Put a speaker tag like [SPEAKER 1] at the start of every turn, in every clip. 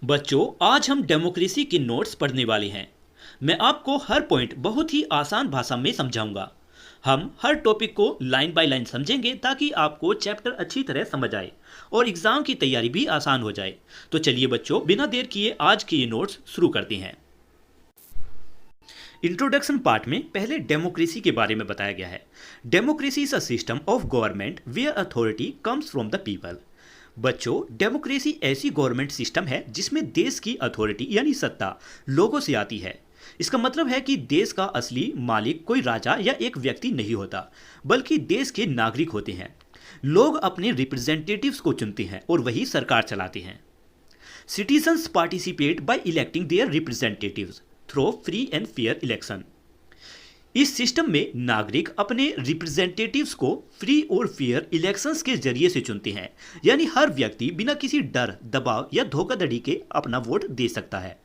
[SPEAKER 1] बच्चों, आज हम डेमोक्रेसी के नोट्स पढ़ने वाले हैं। मैं आपको हर पॉइंट बहुत ही आसान भाषा में समझाऊंगा। हम हर टॉपिक को लाइन बाय लाइन समझेंगे ताकि आपको चैप्टर अच्छी तरह समझ आए और एग्जाम की तैयारी भी आसान हो जाए। तो चलिए बच्चों, बिना देर किए आज के ये नोट्स शुरू करते हैं। इंट्रोडक्शन पार्ट में पहले डेमोक्रेसी के बारे में बताया गया है। Democracy is a system of government where authority comes from the people. बच्चों, डेमोक्रेसी ऐसी गवर्नमेंट सिस्टम है जिसमें देश की अथॉरिटी यानी सत्ता लोगों से आती है। इसका मतलब है कि देश का असली मालिक कोई राजा या एक व्यक्ति नहीं होता, बल्कि देश के नागरिक होते हैं। लोग अपने रिप्रेजेंटेटिव्स को चुनते हैं और वही सरकार चलाते हैं। Citizens participate by electing their representatives through free and fair election. इस सिस्टम में नागरिक अपने रिप्रेजेंटेटिव्स को फ्री और फेयर इलेक्शंस के जरिए से चुनते हैं, यानी हर व्यक्ति बिना किसी डर, दबाव या धोखाधड़ी के अपना वोट दे सकता है।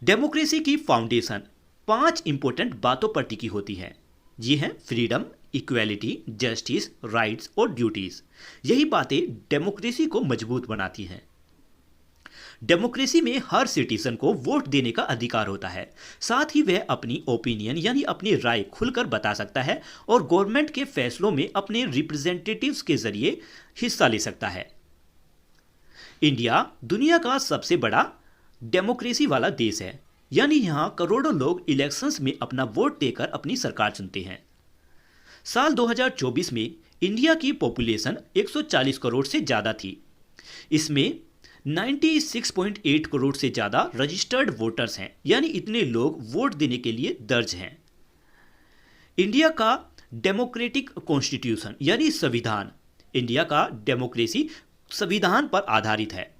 [SPEAKER 1] डेमोक्रेसी की फाउंडेशन 5 इंपॉर्टेंट बातों पर टिकी होती है। ये हैं फ्रीडम, इक्वेलिटी, जस्टिस, राइट्स और ड्यूटीज। यही बातें डेमोक्रेसी को मजबूत बनाती हैं। डेमोक्रेसी में हर सिटीजन को वोट देने का अधिकार होता है। साथ ही वह अपनी ओपिनियन यानी अपनी राय खुलकर बता सकता है और गवर्नमेंट के फैसलों में अपने रिप्रेजेंटेटिव्स के जरिए हिस्सा ले सकता है। इंडिया दुनिया का सबसे बड़ा डेमोक्रेसी वाला देश है, यानी यहाँ करोड़ों लोग इलेक्शंस में अपना वोट देकर अपनी सरकार चुनते हैं। साल 2024 में इंडिया की पॉपुलेशन 140 करोड़ से ज़्यादा थी। इसमें 96.8 करोड़ से ज़्यादा रजिस्टर्ड वोटर्स हैं, यानी इतने लोग वोट देने के लिए दर्ज हैं। इंडिया का डेमोक्रेटिक कॉन्स्टिट्यूशन यानी संविधान, इंडिया का डेमोक्रेसी संविधान पर आधारित है।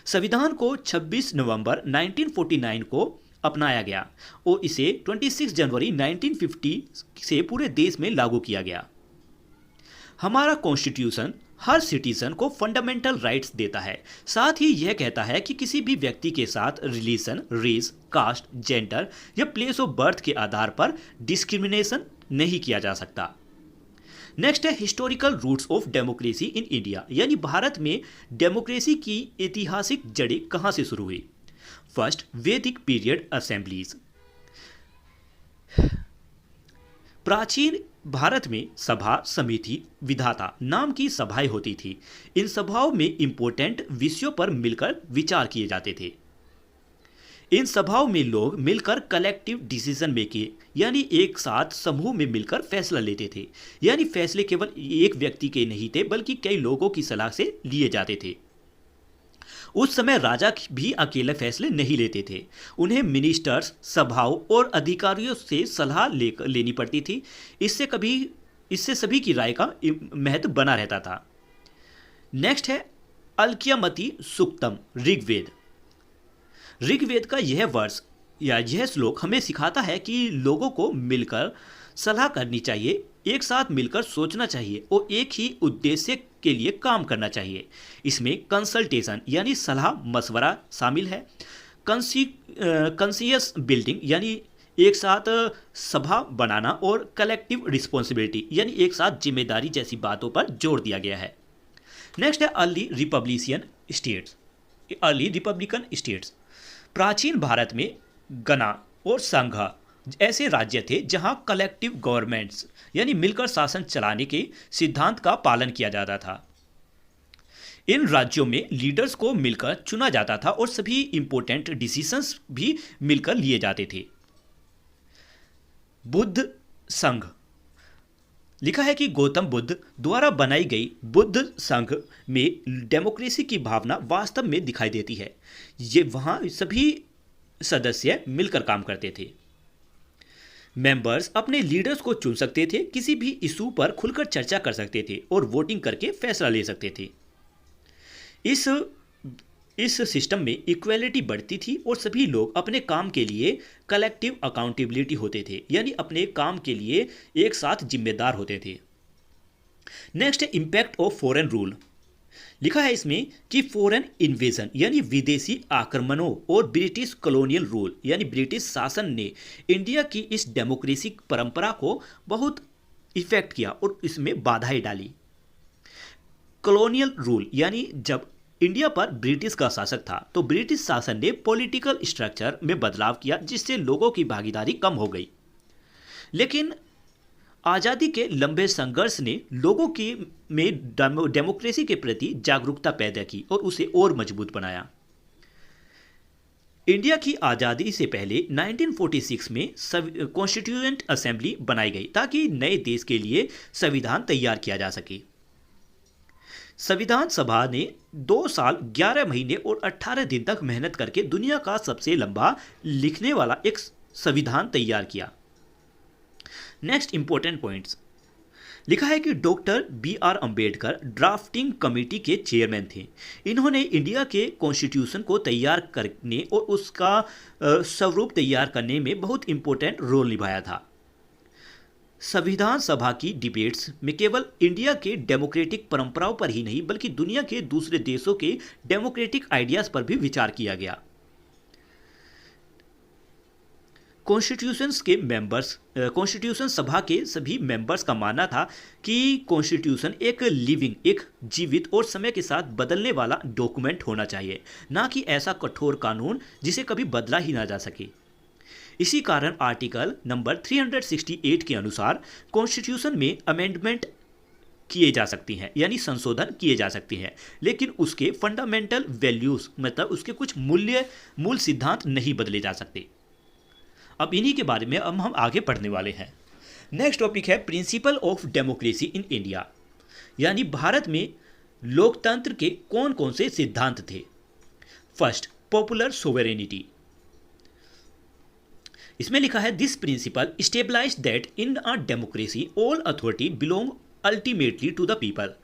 [SPEAKER 1] संविधान को 26 नवंबर 1949 को अपनाया गया और इसे 26 जनवरी 1950 से पूरे देश में लागू किया गया। हमारा कॉन्स्टिट्यूशन हर सिटीजन को फंडामेंटल राइट्स देता है। साथ ही यह कहता है कि किसी भी व्यक्ति के साथ रिलीजन, रेस, कास्ट, जेंडर या प्लेस ऑफ बर्थ के आधार पर डिस्क्रिमिनेशन नहीं किया जा सकता। नेक्स्ट है historical roots of democracy in India, यानी भारत में डेमोक्रेसी की ऐतिहासिक जड़ें कहां से शुरू हुई। फर्स्ट, वैदिक पीरियड असेंबलीज। प्राचीन भारत में सभा, समिति, विधाता नाम की सभाएं होती थी। इन सभाओं में इंपॉर्टेंट विषयों पर मिलकर विचार किए जाते थे। इन सभाओं में लोग मिलकर कलेक्टिव डिसीजन मेकिंग यानी एक साथ समूह में मिलकर फैसला लेते थे, यानी फैसले केवल एक व्यक्ति के नहीं थे बल्कि कई लोगों की सलाह से लिए जाते थे। उस समय राजा भी अकेले फैसले नहीं लेते थे, उन्हें मिनिस्टर्स, सभाओं और अधिकारियों से सलाह लेनी पड़ती थी। इससे सभी की राय का महत्व बना रहता था। नेक्स्ट है अलक्यमति सूक्तम, ऋग्वेद। ऋग्वेद का यह वर्ष या यह श्लोक हमें सिखाता है कि लोगों को मिलकर सलाह करनी चाहिए, एक साथ मिलकर सोचना चाहिए और एक ही उद्देश्य के लिए काम करना चाहिए। इसमें कंसल्टेशन यानी सलाह मशवरा शामिल है। कंसियस बिल्डिंग यानी एक साथ सभा बनाना और कलेक्टिव रिस्पॉन्सिबिलिटी यानी एक साथ जिम्मेदारी जैसी बातों पर जोर दिया गया है। नेक्स्ट है अर्ली रिपब्लिकन स्टेट्स। प्राचीन भारत में गणा और संघ ऐसे राज्य थे जहां कलेक्टिव गवर्नमेंट्स यानी मिलकर शासन चलाने के सिद्धांत का पालन किया जाता था। इन राज्यों में लीडर्स को मिलकर चुना जाता था और सभी इंपॉर्टेंट डिसीजंस भी मिलकर लिए जाते थे। बुद्ध संघ। लिखा है कि गौतम बुद्ध द्वारा बनाई गई बुद्ध संघ में डेमोक्रेसी की भावना वास्तव में दिखाई देती है। ये वहाँ सभी सदस्य मिलकर काम करते थे। मेंबर्स अपने लीडर्स को चुन सकते थे, किसी भी इशू पर खुलकर चर्चा कर सकते थे और वोटिंग करके फैसला ले सकते थे। इस सिस्टम में इक्वेलिटी बढ़ती थी और सभी लोग अपने काम के लिए कलेक्टिव अकाउंटेबिलिटी होते थे, यानी अपने काम के लिए एक साथ जिम्मेदार होते थे। नेक्स्ट है इम्पैक्ट ऑफ फॉरेन रूल। लिखा है इसमें कि फॉरेन इन्वेजन यानी विदेशी आक्रमणों और ब्रिटिश कॉलोनियल रूल यानी ब्रिटिश शासन ने इंडिया की इस डेमोक्रेसी परंपरा को बहुत इफेक्ट किया और इसमें बाधाएं डाली। कॉलोनियल रूल यानी जब इंडिया पर ब्रिटिश का शासक था, तो ब्रिटिश शासन ने पॉलिटिकल स्ट्रक्चर में बदलाव किया जिससे लोगों की भागीदारी कम हो गई। लेकिन आज़ादी के लंबे संघर्ष ने लोगों की में डेमोक्रेसी के प्रति जागरूकता पैदा की और उसे और मजबूत बनाया। इंडिया की आज़ादी से पहले 1946 में कॉन्स्टिट्यूएंट असेंबली बनाई गई ताकि नए देश के लिए संविधान तैयार किया जा सके। संविधान सभा ने 2 साल 11 महीने और 18 दिन तक मेहनत करके दुनिया का सबसे लंबा लिखने वाला एक संविधान तैयार किया। नेक्स्ट इंपॉर्टेंट पॉइंट्स, लिखा है कि doctor B.R. Ambedkar drafting committee के चेयरमैन थे। इन्होंने इंडिया के कॉन्स्टिट्यूशन को तैयार करने और उसका स्वरूप तैयार करने में बहुत इंपॉर्टेंट रोल निभाया था। संविधान सभा की डिबेट्स में केवल इंडिया के डेमोक्रेटिक परंपराओं पर ही नहीं बल्कि दुनिया के दूसरे देशों के डेमोक्रेटिक आइडियाज पर भी विचार किया गया। कॉन्स्टिट्यूशन सभा के सभी मेंबर्स का मानना था कि कॉन्स्टिट्यूशन एक जीवित और समय के साथ बदलने वाला डॉक्यूमेंट होना चाहिए, ना कि ऐसा कठोर कानून जिसे कभी बदला ही ना जा सके। इसी कारण आर्टिकल नंबर 368 के अनुसार कॉन्स्टिट्यूशन में अमेंडमेंट किए जा सकती हैं, यानी संशोधन किए जा सकते हैं, लेकिन उसके फंडामेंटल वैल्यूज मतलब उसके कुछ मूल सिद्धांत नहीं बदले जा सकते। अब इन्हीं के बारे में हम आगे पढ़ने वाले हैं। नेक्स्ट टॉपिक है principle of democracy in India, यानी भारत में लोकतंत्र के कौन कौन से सिद्धांत थे। First, popular sovereignty. इसमें लिखा है this principle stabilize that in a democracy all authority belong ultimately to the people.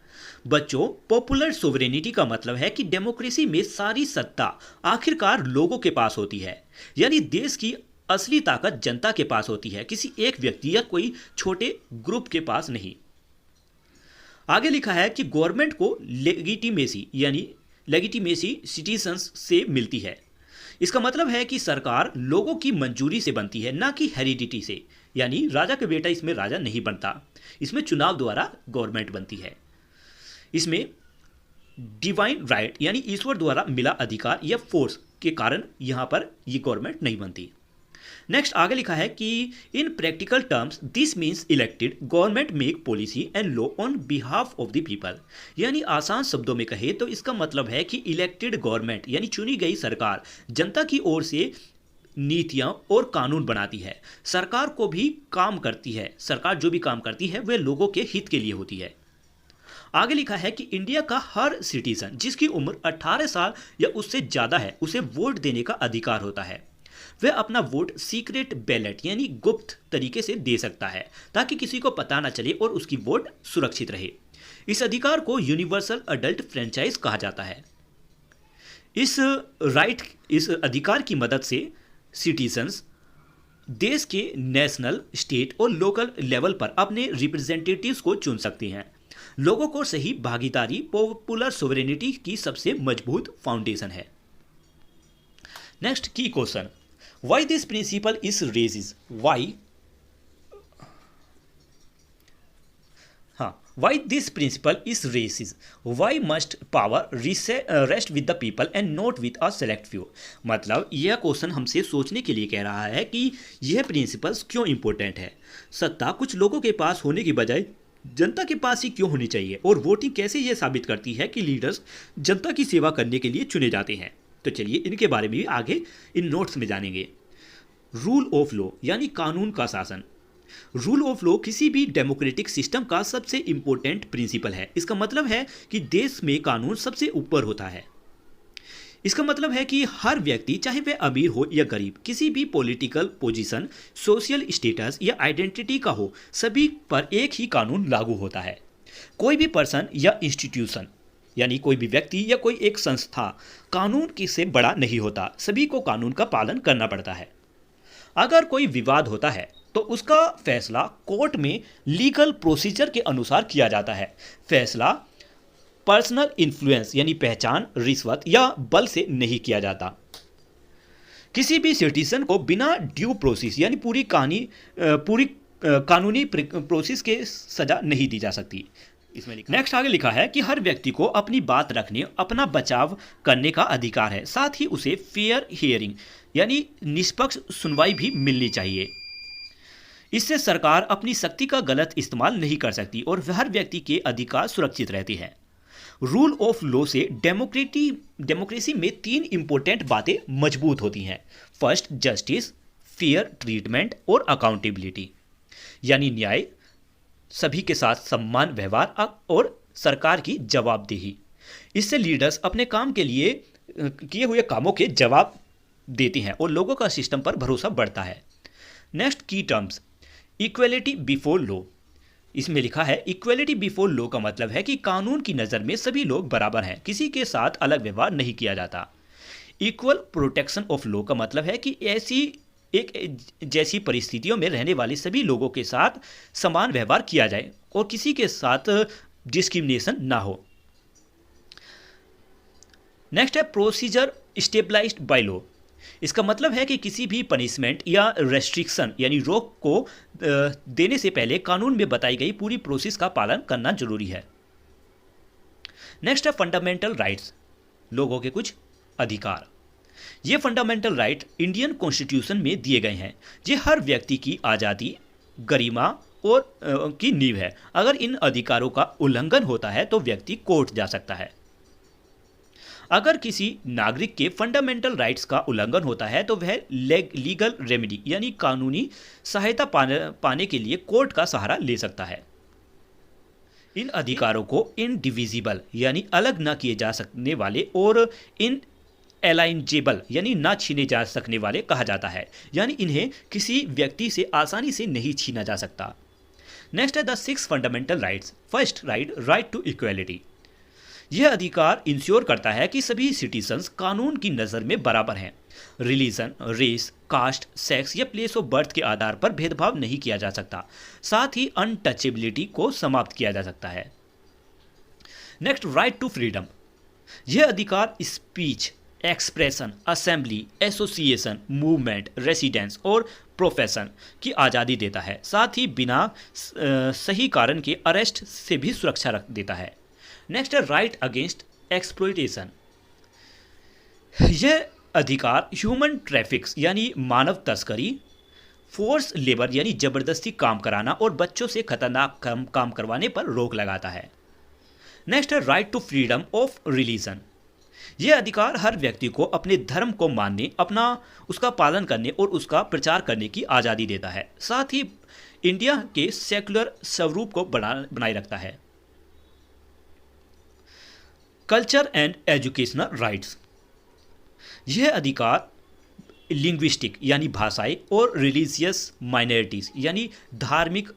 [SPEAKER 1] बच्चों, पॉपुलर सोवरेनिटी का मतलब है कि डेमोक्रेसी में सारी सत्ता आखिरकार लोगों के पास होती है, यानी देश की असली ताकत जनता के पास होती है, किसी एक व्यक्ति या कोई छोटे ग्रुप के पास नहीं। आगे लिखा है कि गवर्नमेंट को लेगिटिमेसी सिटीजन्स से मिलती है। इसका मतलब है कि सरकार लोगों की मंजूरी से बनती है, ना कि हेरिडिटी से, यानी राजा का बेटा इसमें राजा नहीं बनता, इसमें चुनाव द्वारा गवर्नमेंट बनती है। इसमें डिवाइन राइट यानी ईश्वर द्वारा मिला अधिकार या फोर्स के कारण यहां पर ये गवर्नमेंट नहीं बनती। नेक्स्ट आगे लिखा है कि इन practical terms this means elected government make policy and law on behalf of the people. यानी आसान शब्दों में कहे तो इसका मतलब है कि इलेक्टेड गवर्नमेंट यानी चुनी गई सरकार जनता की ओर से नीतियां और कानून बनाती है। सरकार को भी काम करती है, सरकार जो भी काम करती है वह लोगों के हित के लिए होती है। आगे लिखा है कि इंडिया का हर सिटीजन जिसकी उम्र 18 साल या उससे ज़्यादा है उसे वोट देने का अधिकार होता है। वह अपना वोट सीक्रेट बैलेट यानी गुप्त तरीके से दे सकता है ताकि किसी को पता ना चले और उसकी वोट सुरक्षित रहे। इस अधिकार को यूनिवर्सल अडल्ट फ्रेंचाइज कहा जाता है। इस अधिकार की मदद से सिटीजन्स देश के नेशनल, स्टेट और लोकल लेवल पर अपने रिप्रेजेंटेटिव्स को चुन सकते हैं। लोगों को सही भागीदारी पॉपुलर सोवरेनिटी की सबसे मजबूत फाउंडेशन है। नेक्स्ट की question, why this principle is raises Why this principle is racist? Why must power rest with the people and not with a select few? मतलब यह क्वेश्चन हमसे सोचने के लिए कह रहा है कि यह प्रिंसिपल्स क्यों इंपॉर्टेंट है। सत्ता कुछ लोगों के पास होने की बजाय जनता के पास ही क्यों होनी चाहिए, और वोटिंग कैसे यह साबित करती है कि लीडर्स जनता की सेवा करने के लिए चुने जाते हैं। तो चलिए इनके बारे में भी आगे इन नोट्स में जानेंगे। रूल ऑफ लॉ यानी कानून का शासन। रूल ऑफ लॉ किसी भी डेमोक्रेटिक सिस्टम का सबसे इंपॉर्टेंट प्रिंसिपल है। इसका मतलब है कि देश में कानून सबसे ऊपर होता है। इसका मतलब है कि हर व्यक्ति चाहे वह अमीर हो या गरीब, किसी भी पॉलिटिकल पोजीशन, सोशल स्टेटस या आइडेंटिटी का हो, सभी पर एक ही कानून लागू होता है। कोई भी पर्सन या इंस्टीट्यूशन यानी कोई भी व्यक्ति या कोई एक संस्था कानून की से बड़ा नहीं होता, सभी को कानून का पालन करना पड़ता है। अगर कोई विवाद होता है तो उसका फैसला कोर्ट में लीगल प्रोसीजर के अनुसार किया जाता है। फैसला पर्सनल इन्फ्लुएंस यानी पहचान, रिश्वत या बल से नहीं किया जाता। किसी भी सिटीजन को बिना ड्यू प्रोसेस यानी पूरी कानूनी प्रोसेस के सजा नहीं दी जा सकती। इसमें नेक्स्ट आगे लिखा है कि हर व्यक्ति को अपनी बात रखने, अपना बचाव करने का अधिकार है। साथ ही उसे फेयर हियरिंग यानी निष्पक्ष सुनवाई भी मिलनी चाहिए। इससे सरकार अपनी शक्ति का गलत इस्तेमाल नहीं कर सकती और हर व्यक्ति के अधिकार सुरक्षित रहते हैं। रूल ऑफ लॉ से डेमोक्रेसी में 3 इंपॉर्टेंट बातें मजबूत होती हैं। फर्स्ट, जस्टिस, फेयर ट्रीटमेंट और अकाउंटेबिलिटी यानी न्याय, सभी के साथ सम्मान व्यवहार और सरकार की जवाबदेही। इससे लीडर्स अपने काम के लिए किए हुए कामों के जवाब देते हैं और लोगों का सिस्टम पर भरोसा बढ़ता है। नेक्स्ट की टर्म्स, इक्वेलिटी बिफोर लॉ। इसमें लिखा है इक्वेलिटी बिफोर लॉ का मतलब है कि कानून की नज़र में सभी लोग बराबर हैं, किसी के साथ अलग व्यवहार नहीं किया जाता। इक्वल प्रोटेक्शन ऑफ लॉ का मतलब है कि एक जैसी परिस्थितियों में रहने वाले सभी लोगों के साथ समान व्यवहार किया जाए और किसी के साथ डिस्क्रिमिनेशन ना हो। नेक्स्ट है प्रोसीजर स्टेबलाइज्ड बाय लॉ। इसका मतलब है कि किसी भी पनिशमेंट या रेस्ट्रिक्शन यानी रोक को देने से पहले कानून में बताई गई पूरी प्रोसेस का पालन करना जरूरी है। नेक्स्ट है फंडामेंटल राइट्स, लोगों के कुछ अधिकार। ये फंडामेंटल राइट इंडियन कॉन्स्टिट्यूशन में दिए गए हैं। ये हर व्यक्ति की आज़ादी, गरिमा और की नींव है। अगर इन अधिकारों का उल्लंघन होता है तो व्यक्ति कोर्ट जा सकता है। अगर किसी नागरिक के फंडामेंटल राइट्स का उल्लंघन होता है तो वह लीगल रेमेडी यानी कानूनी सहायता पाने के लिए कोर्ट का सहारा ले सकता है। इन अधिकारों को इनडिविजिबल यानी अलग न किए जा सकने वाले और इनएलाइनेबल यानी ना छीने जा सकने वाले कहा जाता है, यानी इन्हें किसी व्यक्ति से आसानी से नहीं छीना जा सकता। नेक्स्ट है the 6 fundamental rights. First right to equality. यह अधिकार इंश्योर करता है कि सभी सिटीजन्स कानून की नज़र में बराबर हैं। रिलीजन, रेस, कास्ट, सेक्स या प्लेस ऑफ बर्थ के आधार पर भेदभाव नहीं किया जा सकता। साथ ही अनटचेबिलिटी को समाप्त किया जा सकता है। Next, right to freedom. यह अधिकार speech, expression, assembly, association, movement, residence और प्रोफेशन की आज़ादी देता है। साथ ही बिना सही कारण के अरेस्ट से भी सुरक्षा देता है। नेक्स्ट है राइट अगेंस्ट एक्सप्लॉयटेशन। यह अधिकार ह्यूमन ट्रैफिक्स यानी मानव तस्करी, फोर्स लेबर यानी जबरदस्ती काम कराना और बच्चों से खतरनाक काम करवाने पर रोक लगाता है। नेक्स्ट है right to freedom of religion. यह अधिकार हर व्यक्ति को अपने धर्म को मानने, उसका पालन करने और उसका प्रचार करने की आज़ादी देता है। साथ ही इंडिया के सेक्युलर स्वरूप को बनाए रखता है। Culture and educational rights. यह अधिकार लिंग्विस्टिक यानी भाषाएं और रिलीजियस माइनॉरिटीज़ यानी धार्मिक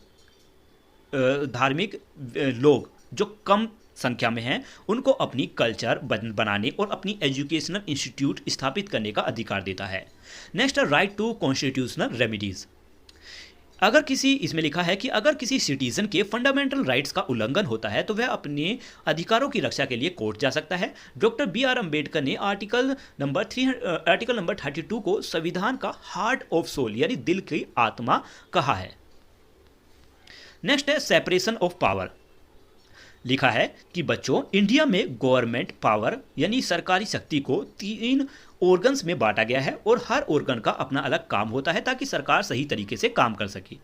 [SPEAKER 1] लोग जो कम संख्या में हैं उनको अपनी कल्चर बनाने और अपनी एजुकेशनल इंस्टीट्यूट स्थापित करने का अधिकार देता है। नेक्स्ट है राइट टू कॉन्स्टिट्यूशनल रेमेडीज़। इसमें लिखा है कि अगर किसी सिटीजन के फंडामेंटल राइट्स का उल्लंघन होता है तो वह अपने अधिकारों की रक्षा के लिए कोर्ट जा सकता है। डॉक्टर BR अम्बेडकर ने आर्टिकल नंबर 32 को संविधान का हार्ट ऑफ सोल यानी दिल की आत्मा कहा है। नेक्स्ट है सेपरेशन ऑफ पावर। लिखा है कि बच्चों, इंडिया में गवर्नमेंट पावर यानी सरकारी शक्ति को 3 ऑर्गन्स में बांटा गया है और हर ऑर्गन का अपना अलग काम होता है ताकि सरकार सही तरीके से काम कर सके।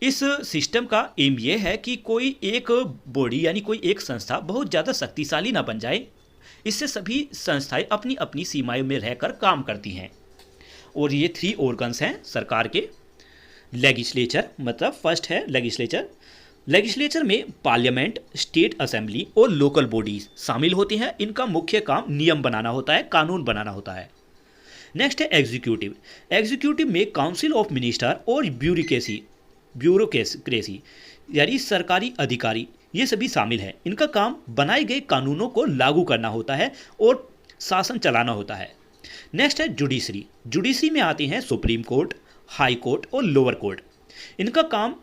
[SPEAKER 1] इस सिस्टम का एम यह है कि कोई एक बॉडी यानी कोई एक संस्था बहुत ज़्यादा शक्तिशाली ना बन जाए। इससे सभी संस्थाएं अपनी अपनी सीमाओं में रहकर काम करती हैं। और ये 3 ऑर्गन्स हैं सरकार के। लेजिस्लेचर, मतलब फर्स्ट है लेजिस्लेचर में पार्लियामेंट, स्टेट असेंबली और लोकल बॉडीज शामिल होती हैं। इनका मुख्य काम नियम बनाना होता है, कानून बनाना होता है। नेक्स्ट है एग्जीक्यूटिव में काउंसिल ऑफ मिनिस्टर और ब्यूरोक्रेसी यानी सरकारी अधिकारी ये सभी शामिल हैं। इनका काम बनाए गए कानूनों को लागू करना होता है और शासन चलाना होता है। नेक्स्ट है जुडिशरी में आते हैं सुप्रीम कोर्ट, हाई कोर्ट और लोअर कोर्ट। इनका काम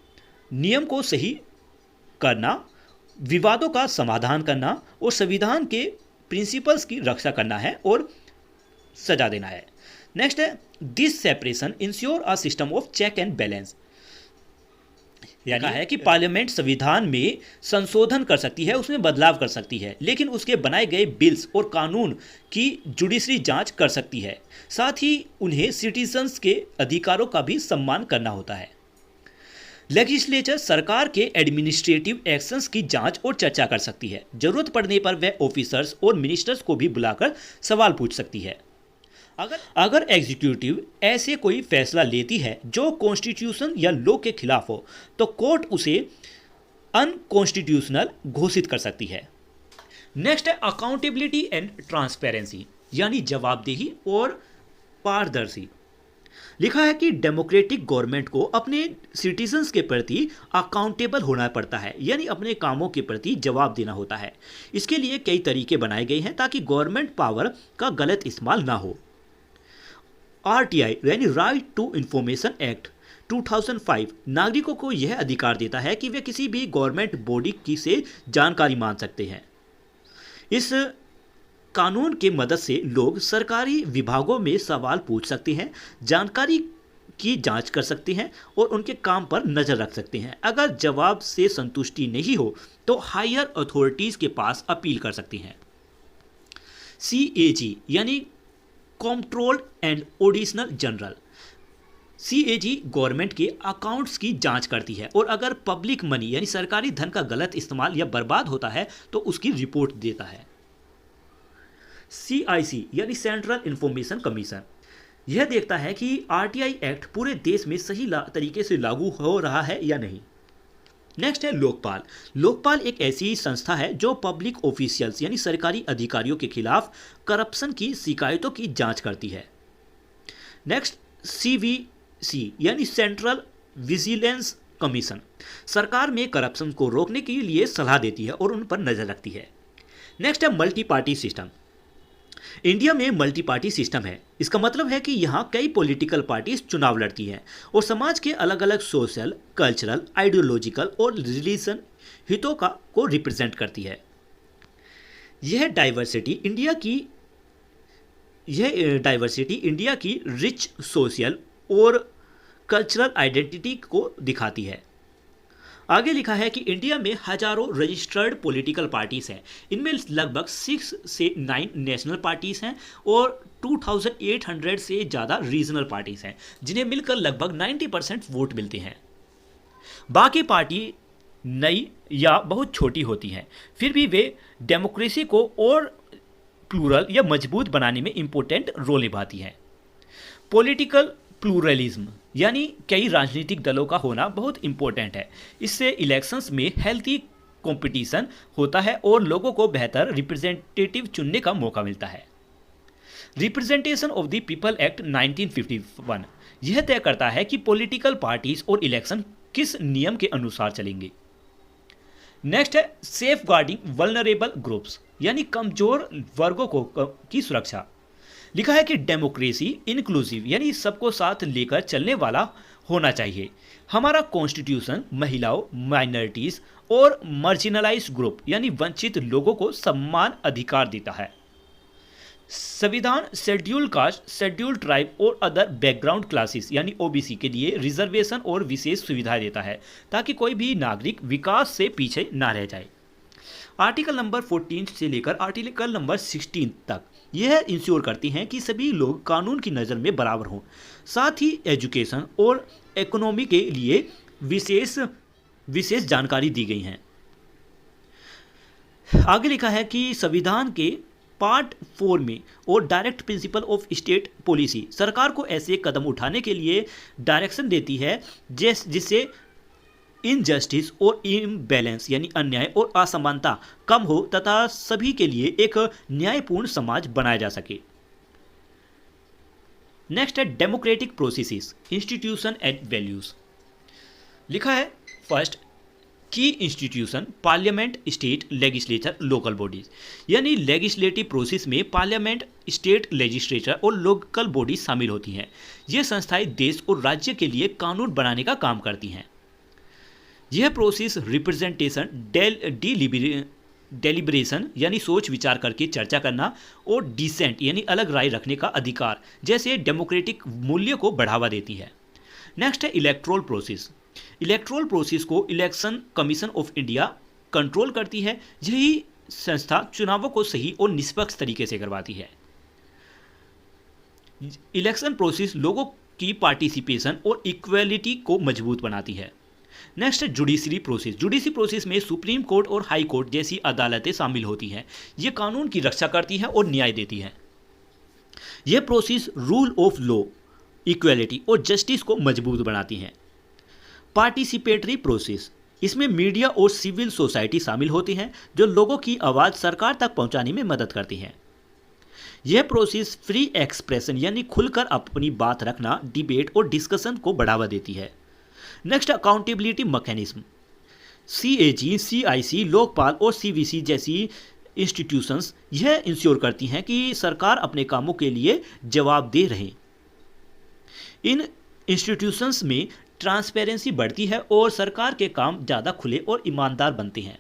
[SPEAKER 1] नियम को सही करना, विवादों का समाधान करना और संविधान के प्रिंसिपल्स की रक्षा करना है और सजा देना है। नेक्स्ट है this separation ensure a system of check and balance. यानी है कि पार्लियामेंट संविधान में संशोधन कर सकती है, उसमें बदलाव कर सकती है, लेकिन उसके बनाए गए बिल्स और कानून की जुडिशरी जांच कर सकती है। साथ ही उन्हें सिटीजन्स के अधिकारों का भी सम्मान करना होता है। लेजिस्लेचर सरकार के एडमिनिस्ट्रेटिव एक्शंस की जांच और चर्चा कर सकती है। जरूरत पड़ने पर वह ऑफिसर्स और मिनिस्टर्स को भी बुलाकर सवाल पूछ सकती है। अगर एग्जीक्यूटिव ऐसे कोई फैसला लेती है जो कॉन्स्टिट्यूशन या लॉ के खिलाफ हो तो कोर्ट उसे अनकॉन्स्टिट्यूशनल घोषित कर सकती है। नेक्स्ट है अकाउंटेबिलिटी एंड ट्रांसपेरेंसी, यानी जवाबदेही और पारदर्शी। लिखा है कि डेमोक्रेटिक गवर्नमेंट को अपने सिटीजन्स के प्रति अकाउंटेबल होना पड़ता है, यानी अपने कामों के प्रति जवाब देना होता है। इसके लिए कई तरीके बनाए गए हैं ताकि गवर्नमेंट पावर का गलत इस्तेमाल ना हो। आरटीआई यानी राइट टू इंफॉर्मेशन एक्ट 2005 नागरिकों को यह अधिकार देता है कि वे किसी भी गवर्नमेंट बॉडी की से जानकारी मांग सकते हैं। इस कानून के मदद से लोग सरकारी विभागों में सवाल पूछ सकते हैं, जानकारी की जांच कर सकते हैं और उनके काम पर नज़र रख सकते हैं। अगर जवाब से संतुष्टि नहीं हो तो हायर अथॉरिटीज़ के पास अपील कर सकते हैं। CAG यानी control and auditional general. CAG government के अकाउंट्स की जांच करती है और अगर पब्लिक मनी यानी सरकारी धन का गलत इस्तेमाल या बर्बाद होता है तो उसकी रिपोर्ट देता है। CIC यानी सेंट्रल इंफॉर्मेशन कमीशन, यह देखता है कि RTI एक्ट पूरे देश में सही तरीके से लागू हो रहा है या नहीं। नेक्स्ट है लोकपाल। लोकपाल एक ऐसी संस्था है जो पब्लिक ऑफिशियल्स यानी सरकारी अधिकारियों के खिलाफ करप्शन की शिकायतों की जांच करती है। नेक्स्ट CVC यानी सेंट्रल विजिलेंस कमीशन, सरकार में करप्शन को रोकने के लिए सलाह देती है और उन पर नजर रखती है। नेक्स्ट है मल्टी पार्टी सिस्टम। इंडिया में मल्टी पार्टी सिस्टम है। इसका मतलब है कि यहाँ कई पॉलिटिकल पार्टीज चुनाव लड़ती हैं और समाज के अलग अलग सोशल, कल्चरल, आइडियोलॉजिकल और रिलीजन हितों को रिप्रेजेंट करती है। यह डाइवर्सिटी इंडिया की रिच सोशल और कल्चरल आइडेंटिटी को दिखाती है। आगे लिखा है कि इंडिया में हजारों रजिस्टर्ड पॉलिटिकल पार्टीज हैं। इनमें लगभग 6 से 9 नेशनल पार्टीज हैं और 2800 से ज़्यादा रीजनल पार्टीज हैं, जिन्हें मिलकर लगभग 90% वोट मिलते हैं। बाकी पार्टी नई या बहुत छोटी होती हैं, फिर भी वे डेमोक्रेसी को और प्लूरल या मजबूत बनाने में इम्पोर्टेंट रोल निभाती हैं। पॉलिटिकल प्लूरलिज्म यानी कई राजनीतिक दलों का होना बहुत इंपॉर्टेंट है। इससे इलेक्शंस में हेल्थी कंपटीशन होता है और लोगों को बेहतर रिप्रेजेंटेटिव चुनने का मौका मिलता है। Representation of the people act 1951 यह तय करता है कि पॉलिटिकल पार्टीज और इलेक्शन किस नियम के अनुसार चलेंगे। नेक्स्ट है सेफ गार्डिंग वल्नरेबल ग्रुप्स यानी कमजोर वर्गों की सुरक्षा। लिखा है कि डेमोक्रेसी इंक्लूसिव यानी सबको साथ लेकर चलने वाला होना चाहिए। हमारा कॉन्स्टिट्यूशन महिलाओं, माइनॉरिटीज और मार्जिनलाइज्ड ग्रुप यानी वंचित लोगों को समान अधिकार देता है। संविधान शेड्यूल कास्ट, शेड्यूल ट्राइब और अदर बैकग्राउंड क्लासेस यानी OBC के लिए रिजर्वेशन और विशेष सुविधाएं देता है ताकि कोई भी नागरिक विकास से पीछे ना रह जाए। आर्टिकल नंबर 14 से लेकर आर्टिकल नंबर 16 तक यह इंश्योर करती हैं कि सभी लोग कानून की नज़र में बराबर हों। साथ ही एजुकेशन और इकोनॉमी के लिए विशेष जानकारी दी गई हैं। आगे लिखा है कि संविधान के पार्ट 4 में और direct principle of state policy सरकार को ऐसे कदम उठाने के लिए डायरेक्शन देती है जिससे इनजस्टिस और इम्बैलेंस यानी अन्याय और असमानता कम हो तथा सभी के लिए एक न्यायपूर्ण समाज बनाया जा सके। नेक्स्ट है democratic processes, institution and values. लिखा है फर्स्ट की institution parliament, state legislature, local bodies यानी लेजिस्लेटिव प्रोसेस में पार्लियामेंट, स्टेट लेजिस्लेचर और लोकल बॉडीज शामिल होती हैं। ये संस्थाएं देश और राज्य के लिए कानून बनाने का काम करती हैं। यह प्रोसेस रिप्रेजेंटेशन, डेलिब्रेशन यानी सोच विचार करके चर्चा करना और डिसेंट यानी अलग राय रखने का अधिकार जैसे डेमोक्रेटिक मूल्य को बढ़ावा देती है। नेक्स्ट है इलेक्टोरल प्रोसेस। इलेक्टोरल प्रोसेस को election commission of India control करती है। यही संस्था चुनावों को सही और निष्पक्ष तरीके से करवाती है। इलेक्शन प्रोसेस लोगों की पार्टिसिपेशन और इक्वलिटी को मजबूत बनाती है। नेक्स्ट है जुडिशरी प्रोसेस। जुडिशरी प्रोसेस में सुप्रीम कोर्ट और हाई कोर्ट जैसी अदालतें शामिल होती हैं। ये कानून की रक्षा करती हैं और न्याय देती हैं। यह process rule of law, equality और जस्टिस को मजबूत बनाती हैं। पार्टिसिपेटरी प्रोसेस, इसमें मीडिया और सिविल सोसाइटी शामिल होती हैं जो लोगों की आवाज़ सरकार तक पहुंचाने में मदद करती हैं। यह प्रोसेस फ्री एक्सप्रेशन यानी खुलकर अपनी बात रखना, डिबेट और डिस्कशन को बढ़ावा देती है। Next accountability mechanism. CAG, CIC, Lokpal और सीवीसी जैसी इंस्टीट्यूशंस यह इंश्योर करती हैं कि सरकार अपने कामों के लिए जवाबदेह रहे। इन इंस्टीट्यूशंस में ट्रांसपेरेंसी बढ़ती है और सरकार के काम ज़्यादा खुले और ईमानदार बनते हैं।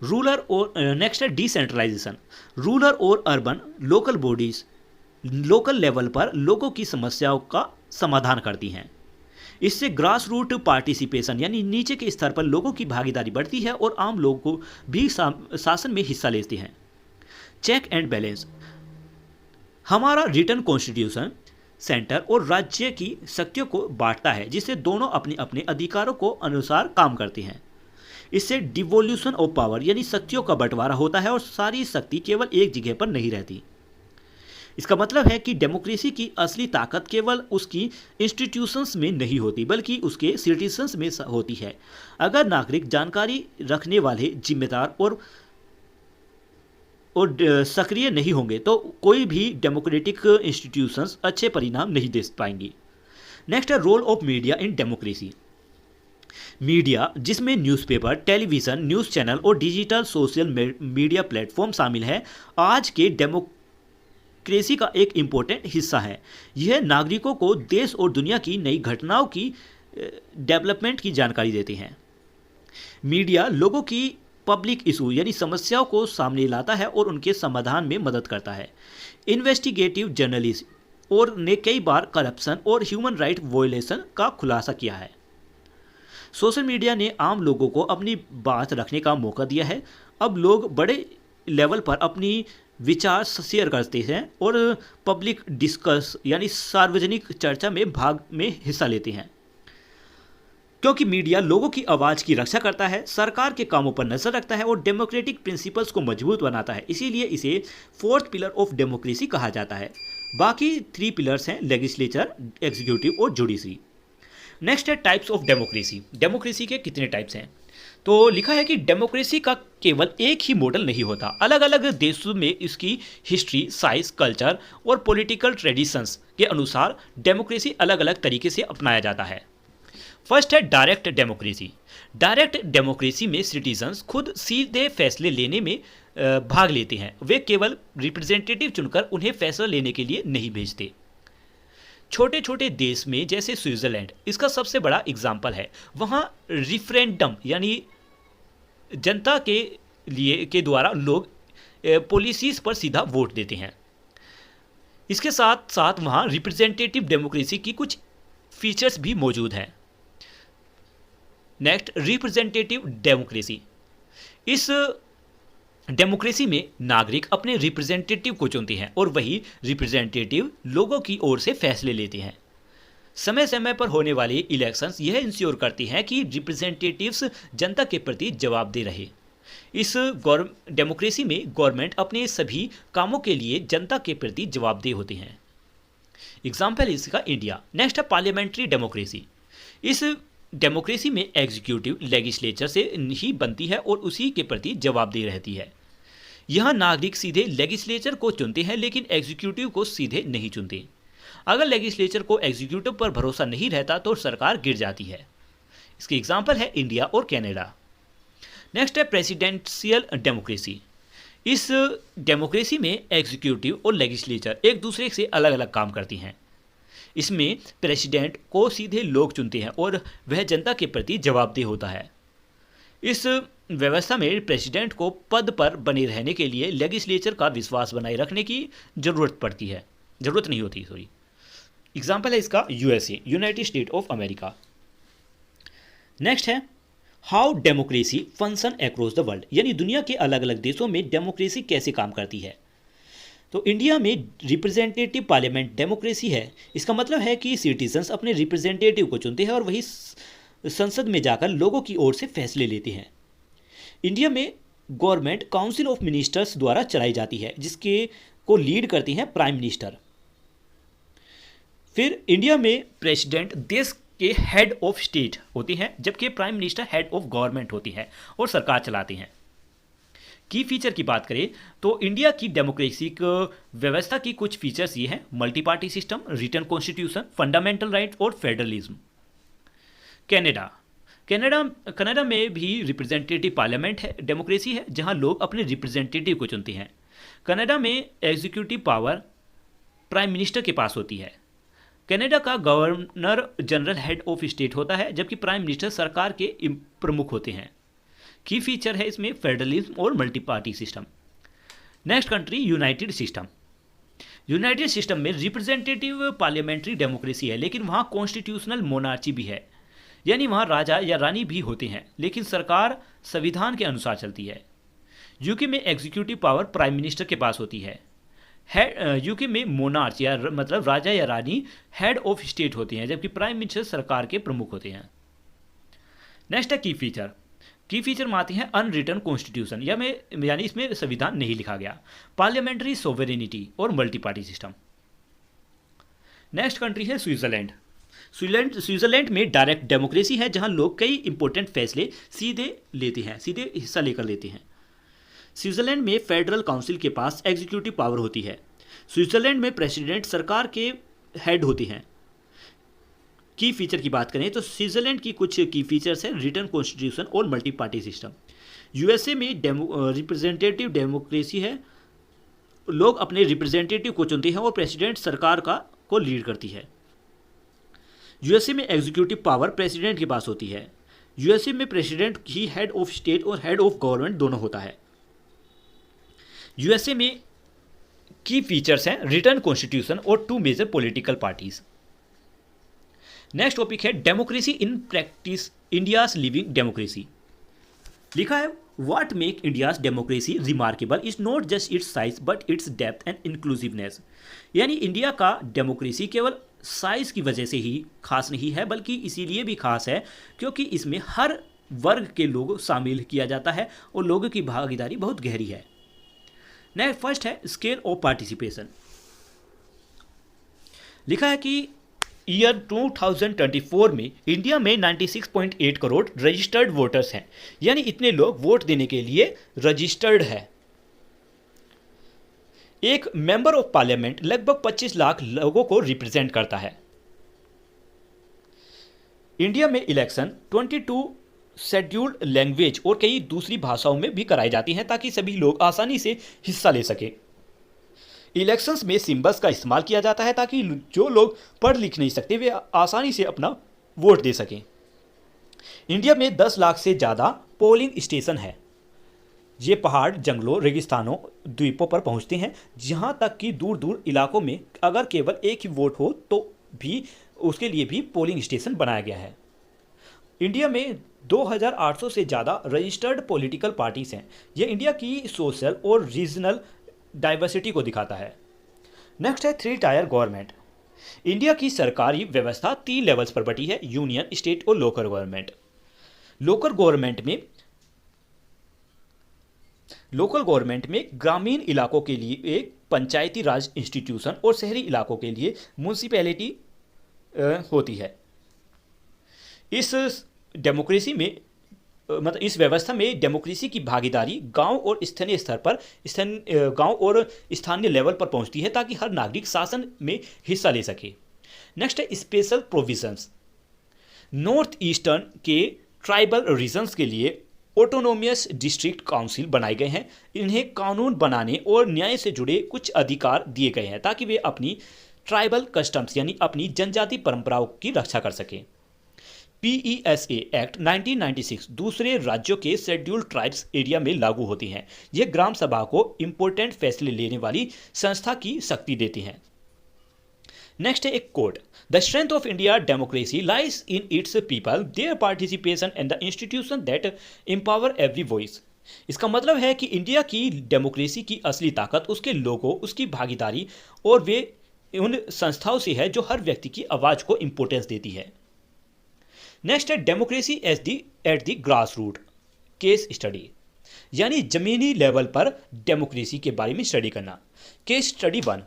[SPEAKER 1] रूरल और नेक्स्ट है डिसेंट्रलाइजेशन। रूरल और urban local bodies local level पर लोगों की समस्याओं का समाधान करती हैं। इससे ग्रास रूट पार्टिसिपेशन यानी नीचे के स्तर पर लोगों की भागीदारी बढ़ती है और आम लोगों को भी शासन में हिस्सा लेते हैं। Check and balance. हमारा रिटर्न कॉन्स्टिट्यूशन सेंटर और राज्य की शक्तियों को बांटता है, जिससे दोनों अपने अपने अधिकारों को अनुसार काम करते हैं। इससे डिवोल्यूशन ऑफ पावर यानी शक्तियों का बंटवारा होता है और सारी शक्ति केवल एक जगह पर नहीं रहती। इसका मतलब है कि डेमोक्रेसी की असली ताकत केवल उसकी इंस्टीट्यूशंस में नहीं होती बल्कि उसके सिटीजन्स में होती है। अगर नागरिक जानकारी रखने वाले, जिम्मेदार और सक्रिय नहीं होंगे तो कोई भी डेमोक्रेटिक इंस्टीट्यूशंस अच्छे परिणाम नहीं दे पाएंगी। नेक्स्ट है role of media in democracy. Media, जिसमें न्यूज़पेपर, टेलीविज़न, न्यूज़ चैनल और डिजिटल सोशल मीडिया प्लेटफॉर्म शामिल है, आज के डेमोक्रेसी का एक इम्पोर्टेंट हिस्सा है। यह नागरिकों को देश और दुनिया की नई घटनाओं की डेवलपमेंट की जानकारी देते हैं। मीडिया लोगों की पब्लिक इशू यानी समस्याओं को सामने लाता है और उनके समाधान में मदद करता है। इन्वेस्टिगेटिव जर्नलिस्ट और ने कई बार करप्शन और ह्यूमन राइट वायलेशन का खुलासा किया है। सोशल मीडिया ने आम लोगों को अपनी बात रखने का मौका दिया है। अब लोग बड़े लेवल पर अपनी विचार शेयर करते हैं और पब्लिक डिस्कस यानी सार्वजनिक चर्चा में हिस्सा लेते हैं। क्योंकि मीडिया लोगों की आवाज़ की रक्षा करता है, सरकार के कामों पर नजर रखता है और डेमोक्रेटिक प्रिंसिपल्स को मजबूत बनाता है, इसीलिए इसे फोर्थ पिलर ऑफ डेमोक्रेसी कहा जाता है। बाकी 3 पिलर्स हैं, लेजिस्लेचर, एग्जीक्यूटिव और जुडिशरी। नेक्स्ट है टाइप्स ऑफ डेमोक्रेसी। डेमोक्रेसी के कितने टाइप्स हैं? तो लिखा है कि डेमोक्रेसी का केवल एक ही मॉडल नहीं होता। अलग अलग देशों में इसकी हिस्ट्री, साइज, कल्चर और पॉलिटिकल ट्रेडिशंस के अनुसार डेमोक्रेसी अलग अलग तरीके से अपनाया जाता है। फर्स्ट है डायरेक्ट डेमोक्रेसी। डायरेक्ट डेमोक्रेसी में सिटीजन्स खुद सीधे फैसले लेने में भाग लेते हैं। वे केवल रिप्रेजेंटेटिव चुनकर उन्हें फैसला लेने के लिए नहीं भेजते। छोटे छोटे देश में जैसे स्विट्जरलैंड इसका सबसे बड़ा एग्जाम्पल है। वहाँ रिफरेंडम यानी जनता के द्वारा लोग पॉलिसीज पर सीधा वोट देते हैं। इसके साथ साथ वहाँ रिप्रेजेंटेटिव डेमोक्रेसी की कुछ फीचर्स भी मौजूद हैं। Next, representative democracy. इस डेमोक्रेसी में नागरिक अपने रिप्रेजेंटेटिव को चुनते हैं और वही रिप्रेजेंटेटिव लोगों की ओर से फैसले लेते हैं। समय समय पर होने वाले इलेक्शंस यह इंश्योर करती हैं कि रिप्रेजेंटेटिव्स जनता के प्रति जवाबदेह रहे। इस डेमोक्रेसी में गवर्नमेंट अपने सभी कामों के लिए जनता के प्रति जवाबदेह होते हैं। एग्जाम्पल इसका इंडिया। नेक्स्ट है पार्लियामेंट्री डेमोक्रेसी। इस डेमोक्रेसी में एग्जीक्यूटिव लेजिस्लेचर से ही बनती है और उसी के प्रति जवाबदेह रहती है। यहाँ नागरिक सीधे लेजिस्लेचर को चुनते हैं लेकिन एग्जीक्यूटिव को सीधे नहीं चुनते। अगर लेजिस्लेचर को एग्जीक्यूटिव पर भरोसा नहीं रहता तो सरकार गिर जाती है। इसके एग्जाम्पल है इंडिया और कनाडा। नेक्स्ट है प्रेसिडेंशियल डेमोक्रेसी। इस डेमोक्रेसी में एग्जीक्यूटिव और लेजिस्लेचर एक दूसरे से अलग अलग काम करती हैं। इसमें प्रेसिडेंट को सीधे लोग चुनते हैं और वह जनता के प्रति जवाबदेह होता है। इस व्यवस्था में प्रेसिडेंट को पद पर बने रहने के लिए लेजिस्लेचर का विश्वास बनाए रखने की जरूरत नहीं होती। एग्जाम्पल है इसका USA, united state of America. Next है how democracy function across the world, यानी दुनिया के अलग अलग देशों में डेमोक्रेसी कैसे काम करती है। तो इंडिया में रिप्रेजेंटेटिव पार्लियामेंट डेमोक्रेसी है। इसका मतलब है कि सिटीजन्स अपने रिप्रेजेंटेटिव को चुनते हैं और वही संसद में जाकर लोगों की ओर से फैसले लेते हैं। इंडिया में गवर्नमेंट काउंसिल ऑफ मिनिस्टर्स द्वारा चलाई जाती है, जिसके को लीड करती हैं प्राइम मिनिस्टर। फिर इंडिया में प्रेसिडेंट देश के हेड ऑफ स्टेट होती हैं, जबकि prime minister head of government होती है और सरकार चलाती हैं। की फीचर की बात करें तो इंडिया की डेमोक्रेसी व्यवस्था की कुछ फीचर्स ये हैं: multi party system, written constitution, fundamental right और फेडरलिज्म। कनाडा में भी रिप्रेजेंटेटिव पार्लियामेंट है, डेमोक्रेसी है, जहां लोग अपने रिप्रेजेंटेटिव को चुनते हैं। कनाडा में एग्जीक्यूटिव पावर प्राइम मिनिस्टर के पास होती है। कनाडा का governor general head of state होता है, जबकि प्राइम मिनिस्टर सरकार के प्रमुख होते हैं। की फीचर है इसमें फेडरलिज्म और multi party system. Next country United system. United system में रिप्रेजेंटेटिव पार्लियामेंट्री डेमोक्रेसी है, लेकिन वहाँ कॉन्स्टिट्यूशनल मोनार्ची भी है, यानी वहाँ राजा या रानी भी होते हैं, लेकिन सरकार संविधान के अनुसार चलती है। यूके में एग्जीक्यूटिव पावर प्राइम मिनिस्टर के पास होती है। यूके में मोनार्च या मतलब राजा या रानी हेड ऑफ स्टेट होते हैं, जबकि प्राइम मिनिस्टर सरकार के प्रमुख होते हैं। नेक्स्ट है की फीचर। की फीचर में आती है अनरिटन कॉन्स्टिट्यूशन, यानी इसमें संविधान नहीं लिखा गया, पार्लियामेंट्री सोवेरेनिटी और multi party system. Next country है स्विट्जरलैंड। स्विट्जरलैंड में डायरेक्ट डेमोक्रेसी है, जहां लोग कई इंपॉर्टेंट फैसले सीधे हिस्सा लेकर लेते हैं। स्विट्जरलैंड में फेडरल काउंसिल के पास एग्जीक्यूटिव पावर होती है। स्विट्जरलैंड में प्रेसिडेंट सरकार के हेड होते हैं। की फीचर की बात करें तो स्विट्जरलैंड की कुछ की फीचर्स हैं: रिटन कॉन्स्टिट्यूशन और मल्टी पार्टी सिस्टम। यूएसए में रिप्रेजेंटेटिव डेमोक्रेसी है, लोग अपने रिप्रेजेंटेटिव को चुनते हैं और प्रेसिडेंट सरकार को लीड करती है। यूएसए में एग्जीक्यूटिव पावर प्रेसिडेंट के पास होती है। यूएसए में president he head of state और हेड ऑफ गवर्नमेंट दोनों होता है। यूएसए में की फीचर्स हैं रिटन कॉन्स्टिट्यूशन और 2 major political parties. Next topic है democracy in practice, India's living democracy. लिखा है what make India's democracy remarkable is not just its size but its depth and inclusiveness, यानी इंडिया का democracy केवल size की वजह से ही खास नहीं है, बल्कि इसीलिए भी खास है क्योंकि इसमें हर वर्ग के लोग शामिल किया जाता है और लोगों की भागीदारी बहुत गहरी है। नेक्स्ट फर्स्ट है स्केल ऑफ पार्टिसिपेशन। लिखा है कि ईयर 2024 में इंडिया में 96.8 करोड़ रजिस्टर्ड वोटर्स हैं, यानी इतने लोग वोट देने के लिए रजिस्टर्ड है। एक मेंबर ऑफ पार्लियामेंट लगभग 25 लाख लोगों को रिप्रेजेंट करता है। इंडिया में इलेक्शन 22 शेड्यूल्ड लैंग्वेज और कई दूसरी भाषाओं में भी कराई जाती हैं ताकि सभी लोग आसानी से हिस्सा ले सकें। इलेक्शंस में सिंबल्स का इस्तेमाल किया जाता है ताकि जो लोग पढ़ लिख नहीं सकते वे आसानी से अपना वोट दे सकें। इंडिया में 10 लाख से ज़्यादा पोलिंग स्टेशन है। ये पहाड़, जंगलों, रेगिस्तानों, द्वीपों पर पहुंचते हैं, जहां तक कि दूर दूर इलाकों में अगर केवल एक ही वोट हो तो भी उसके लिए भी पोलिंग स्टेशन बनाया गया है। इंडिया में 2800 से ज़्यादा रजिस्टर्ड पॉलिटिकल पार्टीज हैं। यह इंडिया की सोशल और रीजनल डाइवर्सिटी को दिखाता है। नेक्स्ट है 3 टायर गवर्नमेंट। इंडिया की सरकारी व्यवस्था 3 लेवल्स पर बटी है: यूनियन, स्टेट और लोकल गवर्नमेंट। लोकल गवर्नमेंट में ग्रामीण इलाकों के लिए एक पंचायती राज इंस्टीट्यूशन और शहरी इलाकों के लिए म्यूनिसिपैलिटी होती है। इस डेमोक्रेसी में इस व्यवस्था में डेमोक्रेसी की भागीदारी गांव और स्थानीय स्तर पर गांव और स्थानीय लेवल पर पहुंचती है ताकि हर नागरिक शासन में हिस्सा ले सके। नेक्स्ट है स्पेशल प्रोविजंस। नॉर्थ ईस्टर्न के ट्राइबल रीजन्स के लिए ऑटोनोमियस डिस्ट्रिक्ट काउंसिल बनाए गए हैं। इन्हें कानून बनाने और न्याय से जुड़े कुछ अधिकार दिए गए हैं ताकि वे अपनी ट्राइबल कस्टम्स यानी अपनी जनजाति परंपराओं की रक्षा कर सकें। PESA एक्ट 1996 दूसरे राज्यों के शेड्यूल्ड ट्राइब्स एरिया में लागू होती हैं। यह ग्राम सभा को इम्पोर्टेंट फैसले लेने वाली संस्था की शक्ति देती हैं। नेक्स्ट है एक quote, the strength of India democracy lies in its people, their participation and the institution that empower every voice. इसका मतलब है कि इंडिया की डेमोक्रेसी की असली ताकत उसके लोगों, उसकी भागीदारी और वे उन संस्थाओं से है जो हर व्यक्ति की आवाज़ को इंपॉर्टेंस देती है। नेक्स्ट है democracy at the grass root case study, यानी जमीनी लेवल पर डेमोक्रेसी के बारे में स्टडी करना। केस स्टडी 1,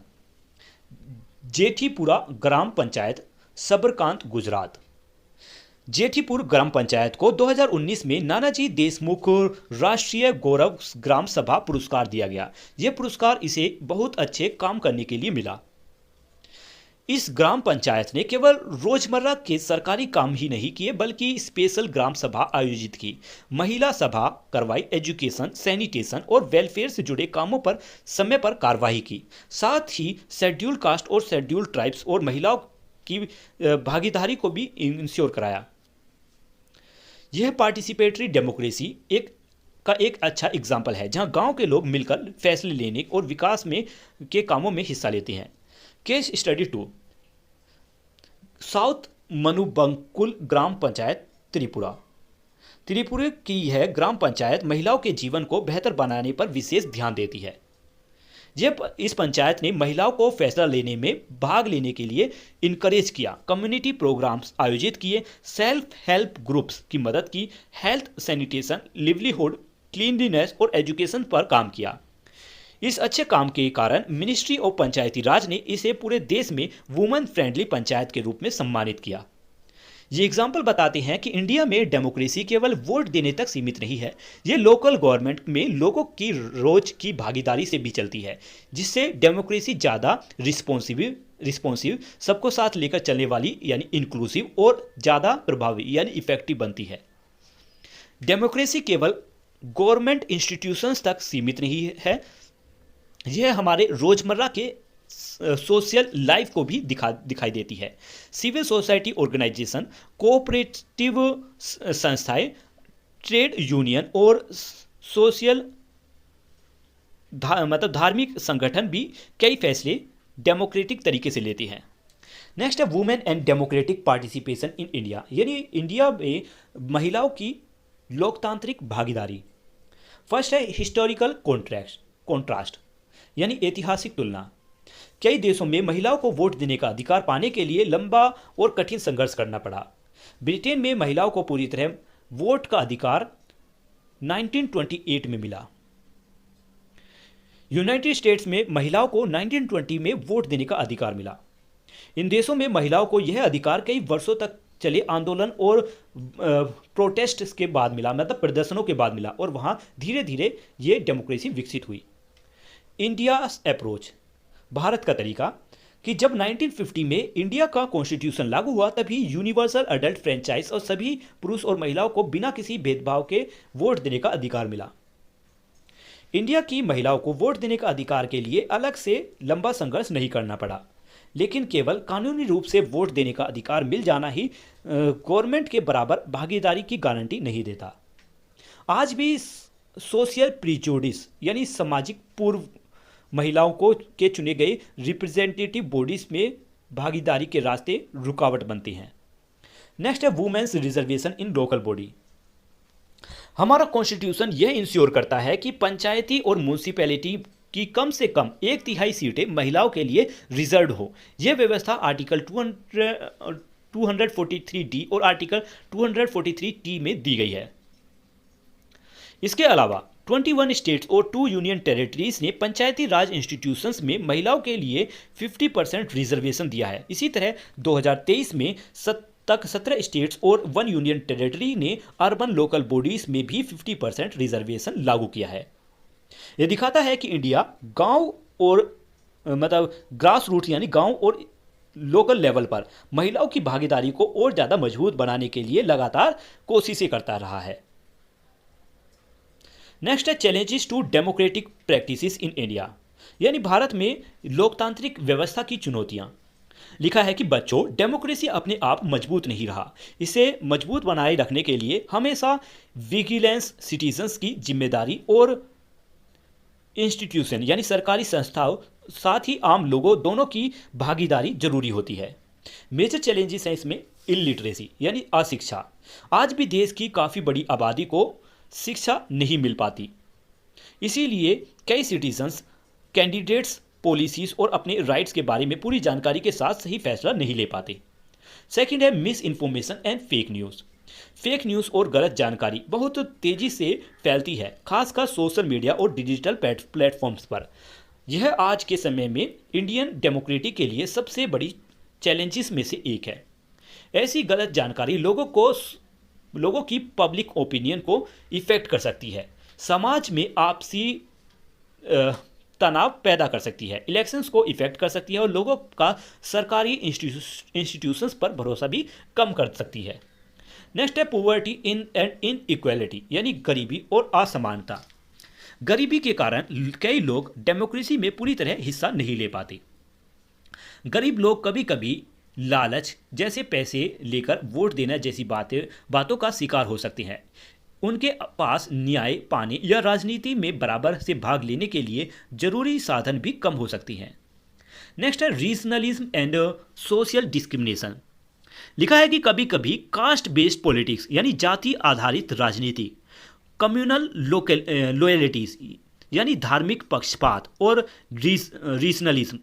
[SPEAKER 1] जेठीपुरा ग्राम पंचायत, सबरकांत, गुजरात। जेठीपुर ग्राम पंचायत को 2019 में नानाजी देशमुख राष्ट्रीय गौरव ग्राम सभा पुरस्कार दिया गया। यह पुरस्कार इसे बहुत अच्छे काम करने के लिए मिला। इस ग्राम पंचायत ने केवल रोजमर्रा के सरकारी काम ही नहीं किए बल्कि स्पेशल ग्राम सभा आयोजित की, महिला सभा करवाई, एजुकेशन, सैनिटेशन और वेलफेयर से जुड़े कामों पर समय पर कार्रवाई की। साथ ही शेड्यूल कास्ट और शेड्यूल ट्राइब्स और महिलाओं की भागीदारी को भी इंश्योर कराया। यह पार्टिसिपेटरी डेमोक्रेसी एक अच्छा एग्जाम्पल है जहां गांव के लोग मिलकर फैसले लेने और विकास में के कामों में हिस्सा लेते हैं। केस स्टडी 2, साउथ मनुबंकुल ग्राम पंचायत, त्रिपुरा। त्रिपुरा की यह ग्राम पंचायत महिलाओं के जीवन को बेहतर बनाने पर विशेष ध्यान देती है। इस पंचायत ने महिलाओं को फैसला लेने में भाग लेने के लिए इनकरेज किया, कम्युनिटी प्रोग्राम्स आयोजित किए, सेल्फ हेल्प ग्रुप्स की मदद की, हेल्थ, सैनिटेशन, लिवलीहुड, क्लीनलीनेस और एजुकेशन पर काम किया। इस अच्छे काम के कारण मिनिस्ट्री ऑफ पंचायती राज ने इसे पूरे देश में वुमेन फ्रेंडली पंचायत के रूप में सम्मानित किया। ये एग्जाम्पल बताते हैं कि इंडिया में डेमोक्रेसी केवल वोट देने तक सीमित नहीं है, ये लोकल गवर्नमेंट में लोगों की रोज की भागीदारी से भी चलती है, जिससे डेमोक्रेसी ज़्यादा रिस्पॉन्सिव, सबको साथ लेकर चलने वाली यानी इंक्लूसिव और ज़्यादा प्रभावी यानी इफेक्टिव बनती है। डेमोक्रेसी केवल गवर्नमेंट इंस्टीट्यूशंस तक सीमित नहीं है, यह हमारे रोजमर्रा के सोशल लाइफ को भी दिखाई देती है। सिविल सोसाइटी ऑर्गेनाइजेशन, कोऑपरेटिव संस्थाएं, ट्रेड यूनियन और सोशल धार्मिक संगठन भी कई फैसले डेमोक्रेटिक तरीके से लेते हैं। नेक्स्ट है women and democratic participation in India, यानी इंडिया में महिलाओं की लोकतांत्रिक भागीदारी। फर्स्ट है हिस्टोरिकल कॉन्ट्रास्ट, यानी ऐतिहासिक तुलना। कई देशों में महिलाओं को वोट देने का अधिकार पाने के लिए लंबा और कठिन संघर्ष करना पड़ा। ब्रिटेन में महिलाओं को पूरी तरह वोट का अधिकार 1928 में मिला। यूनाइटेड स्टेट्स में महिलाओं को 1920 में वोट देने का अधिकार मिला। इन देशों में महिलाओं को यह अधिकार कई वर्षों तक चले आंदोलन और प्रोटेस्ट के बाद मिला, मतलब प्रदर्शनों के बाद मिला, और वहां धीरे धीरे ये डेमोक्रेसी विकसित हुई। इंडिया अप्रोच, भारत का तरीका, कि जब 1950 में इंडिया का कॉन्स्टिट्यूशन लागू हुआ तभी यूनिवर्सल अडल्ट फ्रेंचाइज और सभी पुरुष और महिलाओं को बिना किसी भेदभाव के वोट देने का अधिकार मिला। इंडिया की महिलाओं को वोट देने का अधिकार के लिए अलग से लंबा संघर्ष नहीं करना पड़ा, लेकिन केवल कानूनी रूप से वोट देने का अधिकार मिल जाना ही गवर्नमेंट के बराबर भागीदारी की गारंटी नहीं देता। आज भी सोशल प्रीजुडिस यानी सामाजिक पूर्व महिलाओं के चुने गए रिप्रेजेंटेटिव बॉडीज में भागीदारी के रास्ते रुकावट बनती हैं। नेक्स्ट है women's reservation in local body. हमारा कॉन्स्टिट्यूशन यह इंश्योर करता है कि पंचायती और म्यूनिसिपैलिटी की कम से कम 1/3 सीटें महिलाओं के लिए रिजर्व हो। यह व्यवस्था आर्टिकल 243D और आर्टिकल 243T में दी गई है। इसके अलावा 21 स्टेट्स और 2 यूनियन टेरिटरीज ने पंचायती राज इंस्टीट्यूशंस में महिलाओं के लिए 50% रिजर्वेशन दिया है। इसी तरह 2023 में 17 स्टेट्स और 1 यूनियन टेरिटरी ने अर्बन लोकल बॉडीज में भी 50% रिजर्वेशन लागू किया है। यह दिखाता है कि इंडिया गांव और ग्रास रूट यानी गांव और लोकल लेवल पर महिलाओं की भागीदारी को और ज़्यादा मजबूत बनाने के लिए लगातार कोशिशें करता रहा है। नेक्स्ट है challenges to democratic practices in India, यानी भारत में लोकतांत्रिक व्यवस्था की चुनौतियां। लिखा है कि बच्चों, डेमोक्रेसी अपने आप मजबूत नहीं रहा, इसे मजबूत बनाए रखने के लिए हमेशा विजिलेंस, सिटीजन्स की जिम्मेदारी और इंस्टीट्यूशन यानी सरकारी संस्थाओं साथ ही आम लोगों दोनों की भागीदारी जरूरी होती है। मेजर चैलेंजेस हैं इसमें इलिटरेसी यानी अशिक्षा। आज भी देश की काफ़ी बड़ी आबादी को शिक्षा नहीं मिल पाती, इसीलिए कई सिटीजन्स कैंडिडेट्स पॉलिसीज़ और अपने राइट्स के बारे में पूरी जानकारी के साथ सही फैसला नहीं ले पाते। सेकंड है miss information and fake news. Fake news और गलत जानकारी बहुत तेज़ी से फैलती है, खासकर सोशल मीडिया और डिजिटल प्लेटफॉर्म्स पर। यह आज के समय में इंडियन डेमोक्रेसी के लिए सबसे बड़ी चैलेंजेस में से एक है। ऐसी गलत जानकारी लोगों की पब्लिक ओपिनियन को इफेक्ट कर सकती है, समाज में आपसी तनाव पैदा कर सकती है, इलेक्शंस को इफेक्ट कर सकती है और लोगों का सरकारी इंस्टीट्यूशंस पर भरोसा भी कम कर सकती है। नेक्स्ट है पॉवर्टी इन एंड इनइक्वालिटी यानी गरीबी और असमानता। गरीबी के कारण कई लोग डेमोक्रेसी में पूरी तरह हिस्सा नहीं ले पाते। गरीब लोग कभी कभी लालच जैसे पैसे लेकर वोट देना जैसी बातों का शिकार हो सकते हैं। उनके पास न्याय पाने या राजनीति में बराबर से भाग लेने के लिए जरूरी साधन भी कम हो सकती हैं। नेक्स्ट है रीजनलिज्म एंड सोशल डिस्क्रिमिनेशन। लिखा है कि कभी कभी कास्ट बेस्ड पॉलिटिक्स यानी जाति आधारित राजनीति, कम्युनल लॉयल्टीज यानी धार्मिक पक्षपात और रीजनलिज्म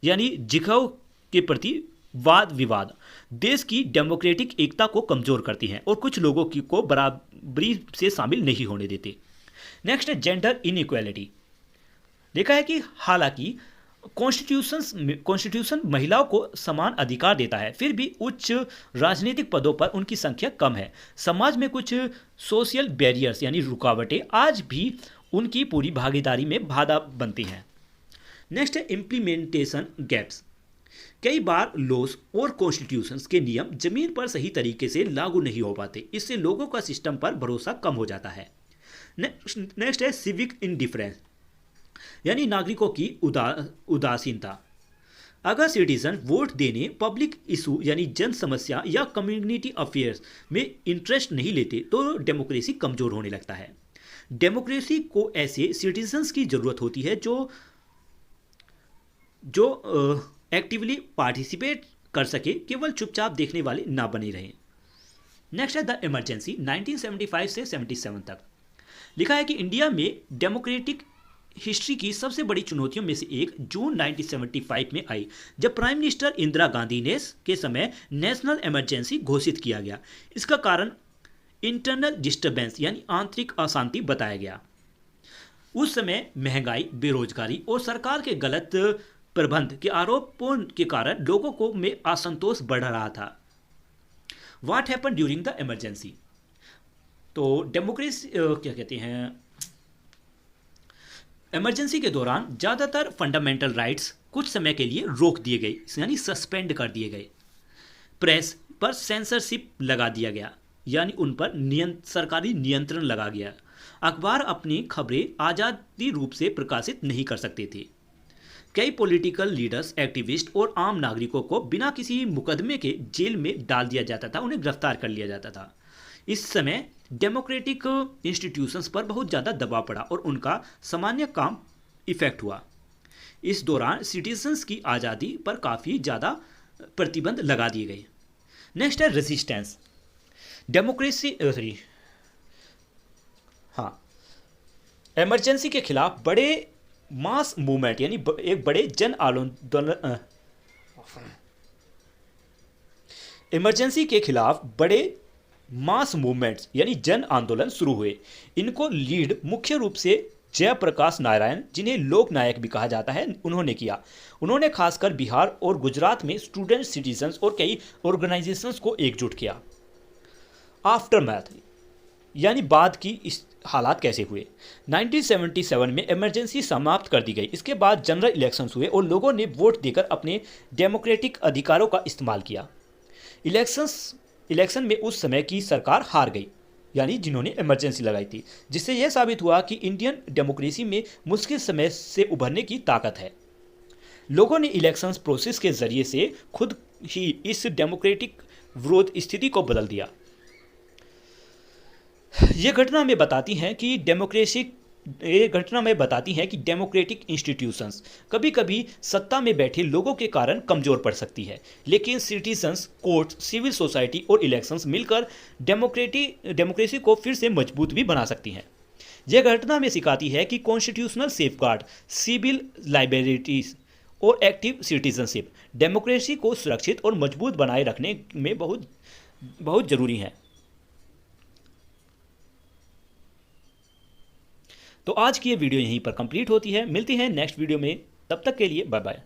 [SPEAKER 1] यानी जिगव के प्रति वाद विवाद देश की डेमोक्रेटिक एकता को कमजोर करती हैं और कुछ लोगों को बराबरी से शामिल नहीं होने देते। नेक्स्ट है जेंडर इनइक्वालिटी। देखा है कि हालांकि कॉन्स्टिट्यूशन महिलाओं को समान अधिकार देता है, फिर भी उच्च राजनीतिक पदों पर उनकी संख्या कम है। समाज में कुछ सोशल बैरियर्स यानी रुकावटें आज भी उनकी पूरी भागीदारी में बाधा बनती हैं। नेक्स्ट है इम्प्लीमेंटेशन गैप्स। कई बार लॉस और कॉन्स्टिट्यूशंस के नियम जमीन पर सही तरीके से लागू नहीं हो पाते, इससे लोगों का सिस्टम पर भरोसा कम हो जाता है। नेक्स्ट है सिविक इंडिफरेंस यानी नागरिकों की उदासीनता। अगर सिटीजन वोट देने, पब्लिक इशू यानी जन समस्या या कम्युनिटी अफेयर्स में इंटरेस्ट नहीं लेते तो डेमोक्रेसी कमजोर होने लगता है। डेमोक्रेसी को ऐसे सिटीजन्स की जरूरत होती है जो एक्टिवली पार्टिसिपेट कर सके, केवल चुपचाप देखने वाले ना बने रहें। नेक्स्ट है द इमरजेंसी 1975 से 77 तक। लिखा है कि इंडिया में डेमोक्रेटिक हिस्ट्री की सबसे बड़ी चुनौतियों में से एक जून 1975 में आई, जब प्राइम मिनिस्टर इंदिरा गांधी ने के समय नेशनल इमरजेंसी घोषित किया गया। इसका कारण इंटरनल डिस्टर्बेंस यानी आंतरिक अशांति बताया गया। उस समय महंगाई, बेरोजगारी और सरकार के गलत प्रबंध के आरोपों के कारण लोगों में असंतोष बढ़ रहा था। What happen during the emergency. तो डेमोक्रेसी क्या कहते हैं, इमरजेंसी के दौरान ज़्यादातर फंडामेंटल राइट्स कुछ समय के लिए रोक दिए गए यानी सस्पेंड कर दिए गए। प्रेस पर सेंसरशिप लगा दिया गया यानी उन पर सरकारी नियंत्रण लगा गया। अखबार अपनी खबरें आज़ादी रूप से प्रकाशित नहीं कर सकते थे। कई पॉलिटिकल लीडर्स, एक्टिविस्ट और आम नागरिकों को बिना किसी मुकदमे के जेल में डाल दिया जाता था, उन्हें गिरफ्तार कर लिया जाता था। इस समय डेमोक्रेटिक इंस्टीट्यूशंस पर बहुत ज़्यादा दबाव पड़ा और उनका सामान्य काम इफेक्ट हुआ। इस दौरान सिटीजन्स की आज़ादी पर काफ़ी ज़्यादा प्रतिबंध लगा दिए गए। नेक्स्ट है रेजिस्टेंस। डेमोक्रेसी इमरजेंसी के खिलाफ बड़े मास मूवमेंट यानी एक बड़े जन आंदोलन, इमरजेंसी के खिलाफ बड़े मास मूवमेंट्स यानी जन आंदोलन शुरू हुए। इनको लीड मुख्य रूप से जयप्रकाश नारायण, जिन्हें लोक नायक भी कहा जाता है, उन्होंने किया। उन्होंने खासकर बिहार और गुजरात में स्टूडेंट, सिटीजन्स और कई ऑर्गेनाइजेशंस को एकजुट किया। आफ्टरमैथ यानी बाद की इस हालात कैसे हुए। 1977 में इमरजेंसी समाप्त कर दी गई। इसके बाद जनरल इलेक्शंस हुए और लोगों ने वोट देकर अपने डेमोक्रेटिक अधिकारों का इस्तेमाल किया। इलेक्शन में उस समय की सरकार हार गई यानी जिन्होंने इमरजेंसी लगाई थी, जिससे यह साबित हुआ कि इंडियन डेमोक्रेसी में मुश्किल समय से उभरने की ताकत है। लोगों ने इलेक्शंस प्रोसेस के जरिए से खुद ही इस डेमोक्रेटिक विरोध स्थिति को बदल दिया। ये घटना हमें बताती हैं कि डेमोक्रेसी ये घटना में बताती है कि डेमोक्रेटिक इंस्टीट्यूशंस कभी कभी सत्ता में बैठे लोगों के कारण कमजोर पड़ सकती है, लेकिन सिटीजन्स, कोर्ट्स, सिविल सोसाइटी और इलेक्शंस मिलकर डेमोक्रेसी को फिर से मजबूत भी बना सकती हैं। यह घटना में सिखाती है कि कॉन्स्टिट्यूशनल सेफगार्ड, सिविल लाइबिलिटीज और एक्टिव सिटीजनशिप डेमोक्रेसी को सुरक्षित और मजबूत बनाए रखने में बहुत बहुत जरूरी है। तो आज की ये वीडियो यहीं पर कंप्लीट होती है। मिलती है नेक्स्ट वीडियो में, तब तक के लिए बाय बाय।